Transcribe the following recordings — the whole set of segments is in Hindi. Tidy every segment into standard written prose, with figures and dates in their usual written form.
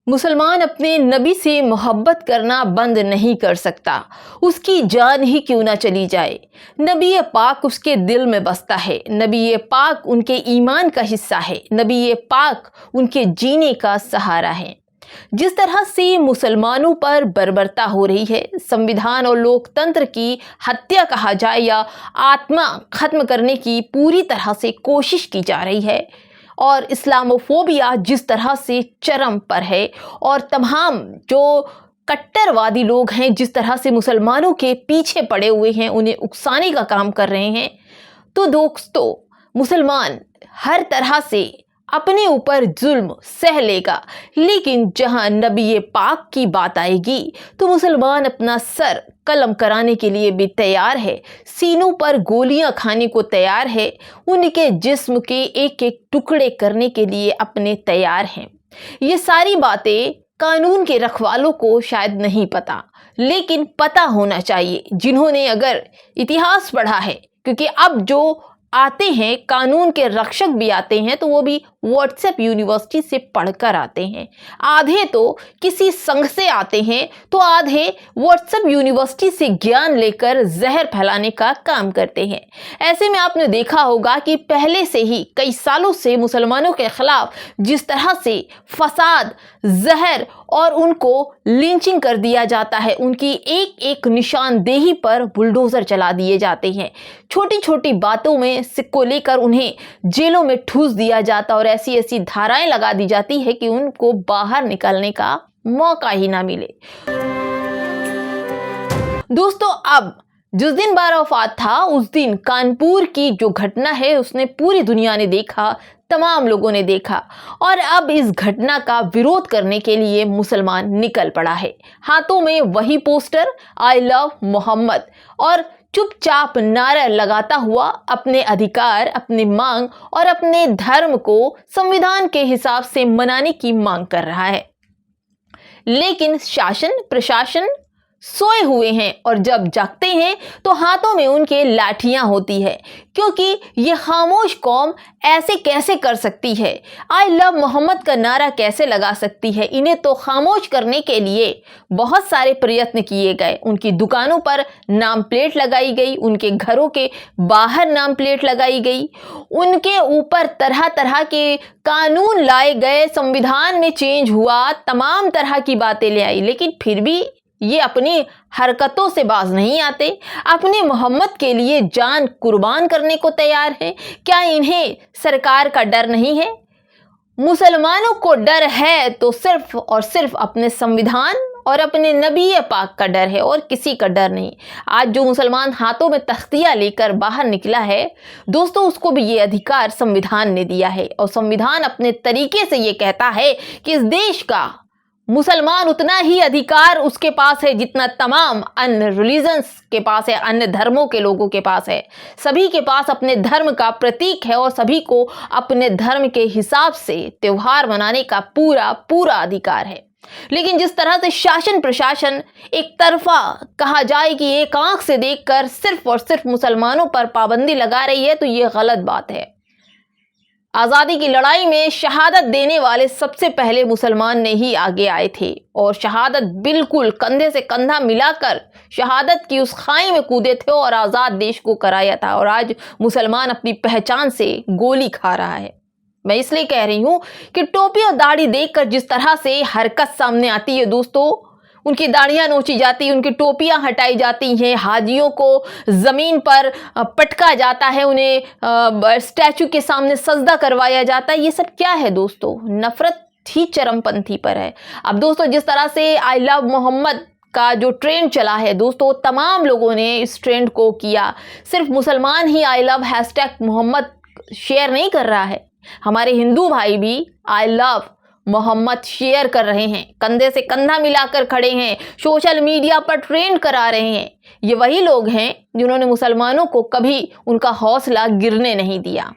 मुसलमान अपने नबी से मोहब्बत करना बंद नहीं कर सकता, उसकी जान ही क्यों ना चली जाए। नबी पाक उसके दिल में बसता है, नबी पाक उनके ईमान का हिस्सा है, नबी पाक उनके जीने का सहारा है। जिस तरह से मुसलमानों पर बर्बरता हो रही है, संविधान और लोकतंत्र की हत्या कहा जाए या आत्मा खत्म करने की पूरी तरह से कोशिश की जा रही है, और इस्लामोफोबिया जिस तरह से चरम पर है, और तमाम जो कट्टरवादी लोग हैं जिस तरह से मुसलमानों के पीछे पड़े हुए हैं, उन्हें उकसाने का काम कर रहे हैं, तो दोस्तों मुसलमान हर तरह से अपने ऊपर जुल्म सह लेगा, लेकिन जहां नबी पाक की बात आएगी तो मुसलमान अपना सर कलम कराने के लिए भी तैयार है, सीनों पर गोलियां खाने को तैयार है, उनके जिस्म के एक एक टुकड़े करने के लिए अपने तैयार हैं। ये सारी बातें कानून के रखवालों को शायद नहीं पता, लेकिन पता होना चाहिए जिन्होंने अगर इतिहास पढ़ा है, क्योंकि अब जो आते हैं कानून के रक्षक भी आते हैं तो वो भी व्हाट्सएप यूनिवर्सिटी से पढ़कर आते हैं। आधे तो किसी संघ से आते हैं तो आधे व्हाट्सएप यूनिवर्सिटी से ज्ञान लेकर जहर फैलाने का काम करते हैं। ऐसे में आपने देखा होगा कि पहले से ही कई सालों से मुसलमानों के खिलाफ जिस तरह से फसाद, जहर और उनको लिंचिंग कर दिया जाता है, उनकी एक एक निशानदेही पर बुलडोजर चला दिए जाते हैं। छोटी छोटी बातों में सिक्को लेकर उन्हें जेलों में ठूस दिया जाता और ऐसी ऐसी धाराएं लगा दी जाती है कि उनको बाहर निकलने का मौका ही ना मिले। दोस्तों, अब जिस दिन बारावफात था उस दिन कानपुर की जो घटना है उसने पूरी दुनिया ने देखा, तमाम लोगों ने देखा, और अब इस घटना का विरोध करने के लिए मुसलमान निकल पड़ा है। हाथों में वही पोस्टर आई लव मोहम्मद और चुपचाप नारा लगाता हुआ अपने अधिकार, अपनी मांग और अपने धर्म को संविधान के हिसाब से मनाने की मांग कर रहा है। लेकिन शासन प्रशासन सोए हुए हैं, और जब जागते हैं तो हाथों में उनके लाठियां होती है, क्योंकि ये खामोश कौम ऐसे कैसे कर सकती है, आई लव मोहम्मद का नारा कैसे लगा सकती है। इन्हें तो खामोश करने के लिए बहुत सारे प्रयत्न किए गए, उनकी दुकानों पर नाम प्लेट लगाई गई, उनके घरों के बाहर नाम प्लेट लगाई गई, उनके ऊपर तरह तरह के कानून लाए गए, संविधान में चेंज हुआ, तमाम तरह की बातें ले आई, लेकिन फिर भी ये अपनी हरकतों से बाज नहीं आते, अपने मोहम्मद के लिए जान कुर्बान करने को तैयार हैं। क्या इन्हें सरकार का डर नहीं है? मुसलमानों को डर है तो सिर्फ और सिर्फ अपने संविधान और अपने नबी पाक का डर है, और किसी का डर नहीं। आज जो मुसलमान हाथों में तख्तियां लेकर बाहर निकला है दोस्तों, उसको भी ये अधिकार संविधान ने दिया है, और संविधान अपने तरीके से ये कहता है कि इस देश का मुसलमान उतना ही अधिकार उसके पास है जितना तमाम अन्य रिलीजन्स के पास है, अन्य धर्मों के लोगों के पास है। सभी के पास अपने धर्म का प्रतीक है और सभी को अपने धर्म के हिसाब से त्योहार मनाने का पूरा पूरा अधिकार है। लेकिन जिस तरह से शासन प्रशासन एक तरफा कहा जाए कि एक आंख से देखकर सिर्फ और सिर्फ मुसलमानों पर पाबंदी लगा रही है, तो ये गलत बात है। आज़ादी की लड़ाई में शहादत देने वाले सबसे पहले मुसलमान ने ही आगे आए थे, और शहादत बिल्कुल कंधे से कंधा मिलाकर शहादत की उस खाई में कूदे थे और आज़ाद देश को कराया था। और आज मुसलमान अपनी पहचान से गोली खा रहा है। मैं इसलिए कह रही हूँ कि टोपी और दाढ़ी देखकर जिस तरह से हरकत सामने आती है दोस्तों, उनकी दाढ़ियां नोची जाती हैं, उनकी टोपियां हटाई जाती हैं, हाजियों को ज़मीन पर पटका जाता है, उन्हें स्टैचू के सामने सजदा करवाया जाता है। ये सब क्या है दोस्तों? नफरत ही चरमपंथी पर है। अब दोस्तों, जिस तरह से आई लव मोहम्मद का जो ट्रेंड चला है दोस्तों, तमाम लोगों ने इस ट्रेंड को किया। सिर्फ मुसलमान ही I love hashtag Mohammad share नहीं कर रहा है, हमारे हिंदू भाई भी आई लव मोहम्मद शेयर कर रहे हैं, कंधे से कंधा मिलाकर खड़े हैं, सोशल मीडिया पर ट्रेंड करा रहे हैं। ये वही लोग हैं जिन्होंने मुसलमानों को कभी उनका हौसला गिरने नहीं दिया।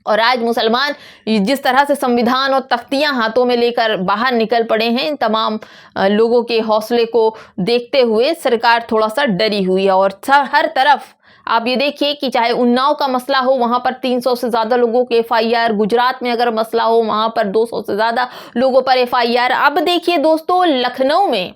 और आज मुसलमान जिस तरह से संविधान और तख्तियां हाथों में लेकर बाहर निकल पड़े हैं, इन तमाम लोगों के हौसले को देखते हुए सरकार थोड़ा सा डरी हुई है, और हर तरफ आप ये देखिए कि चाहे उन्नाव का मसला हो, वहां पर 300 से ज्यादा लोगों के FIR, गुजरात में अगर मसला हो वहां पर 200 से ज्यादा लोगों पर FIR। अब देखिए दोस्तों, लखनऊ में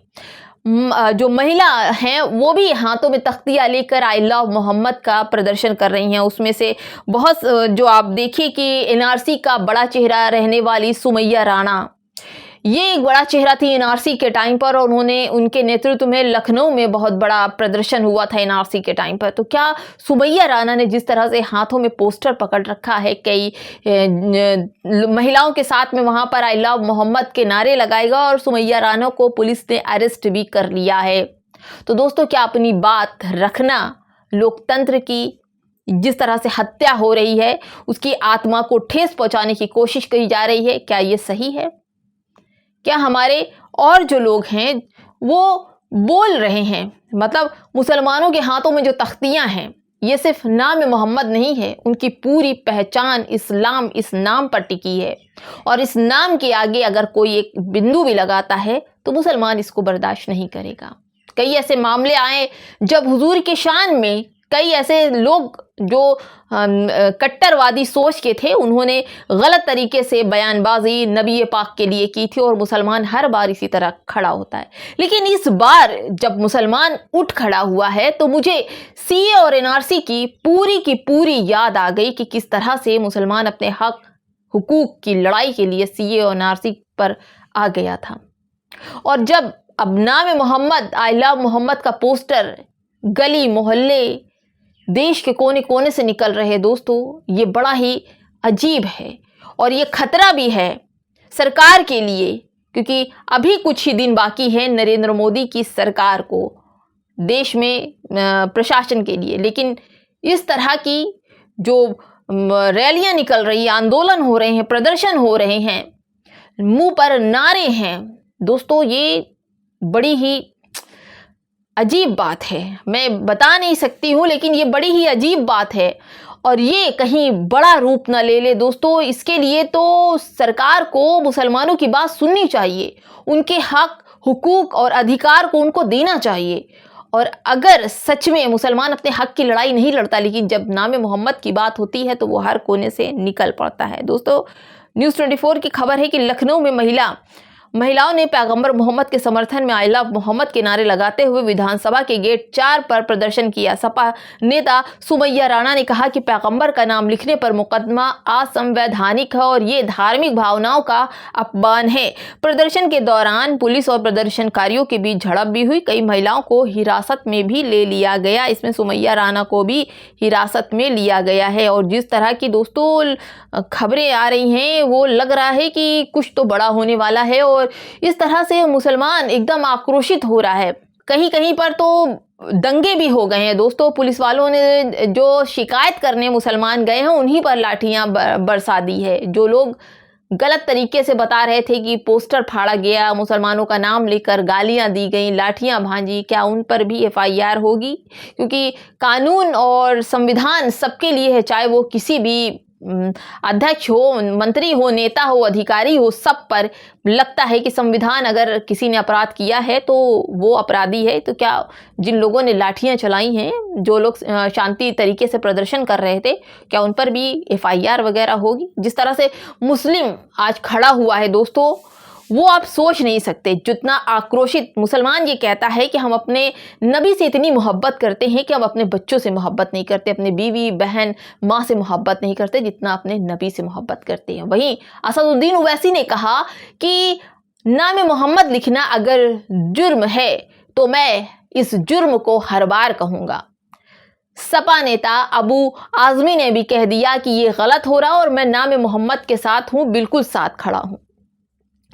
जो महिला हैं वो भी हाथों में तख्तियां लेकर आई लव मोहम्मद का प्रदर्शन कर रही हैं। उसमें से बहुत जो आप देखिए कि NRC का बड़ा चेहरा रहने वाली सुमैया राणा, ये एक बड़ा चेहरा थी NRC के टाइम पर, और उन्होंने उनके नेतृत्व में लखनऊ में बहुत बड़ा प्रदर्शन हुआ था NRC के टाइम पर। तो क्या सुमैया राणा ने जिस तरह से हाथों में पोस्टर पकड़ रखा है, कई महिलाओं के साथ में वहां पर आई लव मोहम्मद के नारे लगाएगा, और सुमैया राणा को पुलिस ने अरेस्ट भी कर लिया है। तो दोस्तों, क्या अपनी बात रखना, लोकतंत्र की जिस तरह से हत्या हो रही है, उसकी आत्मा को ठेस पहुंचाने की कोशिश करी जा रही है, क्या ये सही है? क्या हमारे और जो लोग हैं वो बोल रहे हैं, मतलब मुसलमानों के हाथों में जो तख्तियां हैं, ये सिर्फ नाम मोहम्मद नहीं है, उनकी पूरी पहचान इस्लाम इस नाम पर टिकी है, और इस नाम के आगे अगर कोई एक बिंदु भी लगाता है तो मुसलमान इसको बर्दाश्त नहीं करेगा। कई ऐसे मामले आए जब हुजूर के शान में कई ऐसे लोग जो कट्टरवादी सोच के थे, उन्होंने गलत तरीके से बयानबाजी नबी पाक के लिए की थी, और मुसलमान हर बार इसी तरह खड़ा होता है। लेकिन इस बार जब मुसलमान उठ खड़ा हुआ है तो मुझे CA और NRC की पूरी याद आ गई कि किस तरह से मुसलमान अपने हक हुकूक की लड़ाई के लिए CA और NRC पर आ गया था। और जब अब नाम मोहम्मद, आई लव मोहम्मद का पोस्टर गली मोहल्ले देश के कोने कोने से निकल रहे हैं दोस्तों, ये बड़ा ही अजीब है, और ये खतरा भी है सरकार के लिए, क्योंकि अभी कुछ ही दिन बाकी है नरेंद्र मोदी की सरकार को देश में प्रशासन के लिए। लेकिन इस तरह की जो रैलियां निकल रही है, आंदोलन हो रहे हैं, प्रदर्शन हो रहे हैं, मुंह पर नारे हैं दोस्तों, ये बड़ी ही अजीब बात है। मैं बता नहीं सकती हूँ, लेकिन ये बड़ी ही अजीब बात है, और ये कहीं बड़ा रूप ना ले ले दोस्तों। इसके लिए तो सरकार को मुसलमानों की बात सुननी चाहिए, उनके हक हुकूक और अधिकार को उनको देना चाहिए। और अगर सच में मुसलमान अपने हक की लड़ाई नहीं लड़ता, लेकिन जब नाम मोहम्मद की बात होती है तो वो हर कोने से निकल पड़ता है। दोस्तों, न्यूज़ 24 की खबर है कि लखनऊ में महिलाओं ने पैगंबर मोहम्मद के समर्थन में आई लव मोहम्मद के नारे लगाते हुए विधानसभा के गेट 4 पर प्रदर्शन किया। सपा नेता सुमैया राणा ने कहा कि पैगंबर का नाम लिखने पर मुकदमा असंवैधानिक है और ये धार्मिक भावनाओं का अपमान है। प्रदर्शन के दौरान पुलिस और प्रदर्शनकारियों के बीच झड़प भी हुई। कई महिलाओं को हिरासत में भी ले लिया गया। इसमें सुमैया राणा को भी हिरासत में लिया गया है। और जिस तरह की दोस्तों खबरें आ रही हैं, वो लग रहा है कि कुछ तो बड़ा होने वाला है। और इस तरह से मुसलमान एकदम आक्रोशित हो रहा है। कहीं कहीं पर तो दंगे भी हो गए हैं दोस्तों। पुलिस वालों ने जो शिकायत करने मुसलमान गए हैं उन्हीं पर लाठियां बरसा दी है। जो लोग गलत तरीके से बता रहे थे कि पोस्टर फाड़ा गया, मुसलमानों का नाम लेकर गालियां दी गई, लाठियां भांजी, क्या उन पर भी FIR होगी? क्योंकि कानून और संविधान सबके लिए है, चाहे वो किसी भी अध्यक्ष हो, मंत्री हो, नेता हो, अधिकारी हो, सब पर लगता है कि संविधान अगर किसी ने अपराध किया है तो वो अपराधी है। तो क्या जिन लोगों ने लाठियां चलाई हैं, जो लोग शांति तरीके से प्रदर्शन कर रहे थे, क्या उन पर भी FIR वगैरह होगी? जिस तरह से मुस्लिम आज खड़ा हुआ है दोस्तों, वो आप सोच नहीं सकते। जितना आक्रोशित मुसलमान ये कहता है कि हम अपने नबी से इतनी मोहब्बत करते हैं कि हम अपने बच्चों से मोहब्बत नहीं करते, अपने बीवी बहन माँ से मोहब्बत नहीं करते जितना अपने नबी से मोहब्बत करते हैं। वहीं असदुद्दीन ओवैसी ने कहा कि नाम मोहम्मद लिखना अगर जुर्म है तो मैं इस जुर्म को हर बार कहूँगा। सपा नेता अबू आजमी ने भी कह दिया कि ये गलत हो रहा और मैं नाम मोहम्मद के साथ हूँ, बिल्कुल साथ खड़ा हूँ।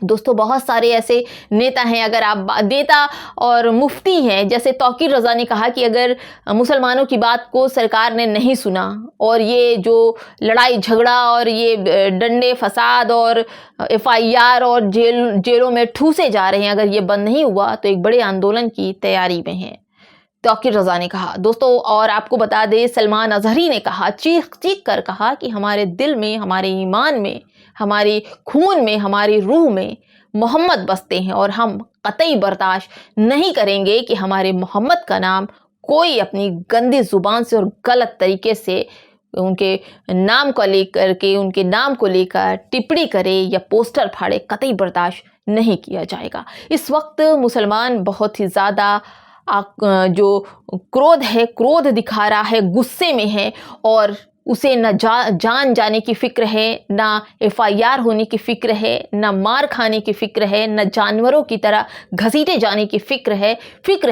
दोस्तों, बहुत सारे ऐसे नेता हैं, अगर आप नेता और मुफ्ती हैं, जैसे तौकीर रज़ा ने कहा कि अगर मुसलमानों की बात को सरकार ने नहीं सुना और ये जो लड़ाई झगड़ा और ये डंडे फसाद और FIR और जेलों में ठूसे जा रहे हैं, अगर ये बंद नहीं हुआ तो एक बड़े आंदोलन की तैयारी में है, तौकीर रज़ा ने कहा दोस्तों। और आपको बता दें, सलमान अजहरी ने कहा, चीख चीख कर कहा कि हमारे दिल में, हमारे ईमान में, हमारे खून में, हमारी रूह में मोहम्मद बसते हैं और हम कतई बर्दाश्त नहीं करेंगे कि हमारे मोहम्मद का नाम कोई अपनी गंदी जुबान से और गलत तरीके से उनके नाम को लेकर टिप्पणी करे या पोस्टर फाड़े, कतई बर्दाश्त नहीं किया जाएगा। इस वक्त मुसलमान बहुत ही ज़्यादा जो क्रोध दिखा रहा है, गुस्से में है और उसे न जान जाने की फिक्र है, ना FIR होने की फिक्र है, ना मार खाने की फिक्र है, ना जानवरों की तरह घसीटे जाने की फिक्र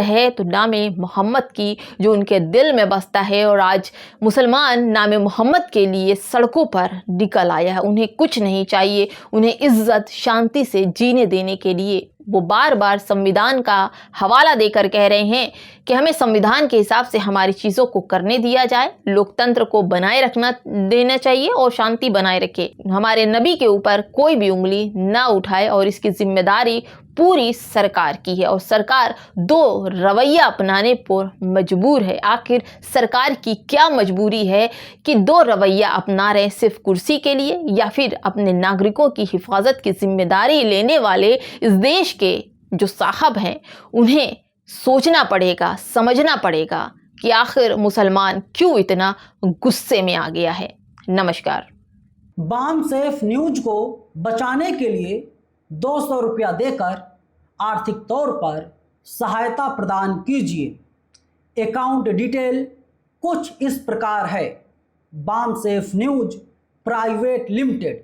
है तो नामे मोहम्मद की जो उनके दिल में बसता है। और आज मुसलमान नामे मोहम्मद के लिए सड़कों पर निकल आया है। उन्हें कुछ नहीं चाहिए, उन्हें इज्जत शांति से जीने देने के लिए वो बार बार संविधान का हवाला देकर कह रहे हैं कि हमें संविधान के हिसाब से हमारी चीज़ों को करने दिया जाए, लोकतंत्र को बनाए रखना देना चाहिए और शांति बनाए रखे। हमारे नबी के ऊपर कोई भी उंगली ना उठाए और इसकी जिम्मेदारी पूरी सरकार की है और सरकार दो रवैया अपनाने पर मजबूर है। आखिर सरकार की क्या मजबूरी है कि दो रवैया अपना रहे, सिर्फ कुर्सी के लिए या फिर अपने नागरिकों की हिफाजत की जिम्मेदारी लेने वाले इस देश के जो साहब हैं उन्हें सोचना पड़ेगा, समझना पड़ेगा कि आखिर मुसलमान क्यों इतना गुस्से में आ गया है। नमस्कार। बाम सेफ न्यूज को बचाने के लिए 200 रुपया देकर आर्थिक तौर पर सहायता प्रदान कीजिए। अकाउंट डिटेल कुछ इस प्रकार है: BAMCEF news private limited,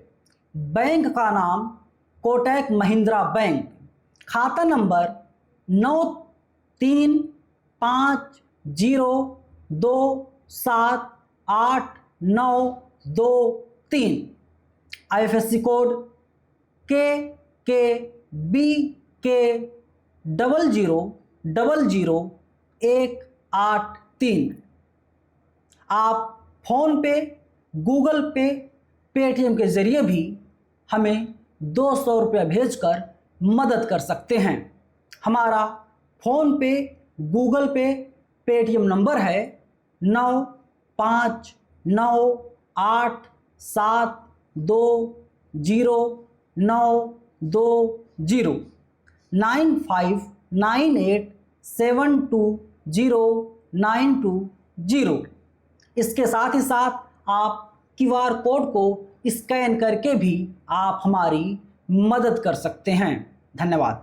bank का नाम कोटक महिंद्रा बैंक, खाता नंबर 9350278923, IFSC कोड KKBK000183। आप फ़ोन पे, गूगल पे, पेटीएम के ज़रिए भी हमें 200 रुपया भेजकर मदद कर सकते हैं। हमारा फ़ोन पे, गूगल पे, पेटीएम नंबर है 9597200920 9598720920। इसके साथ ही साथ आप QR कोड को स्कैन करके भी आप हमारी मदद कर सकते हैं। धन्यवाद।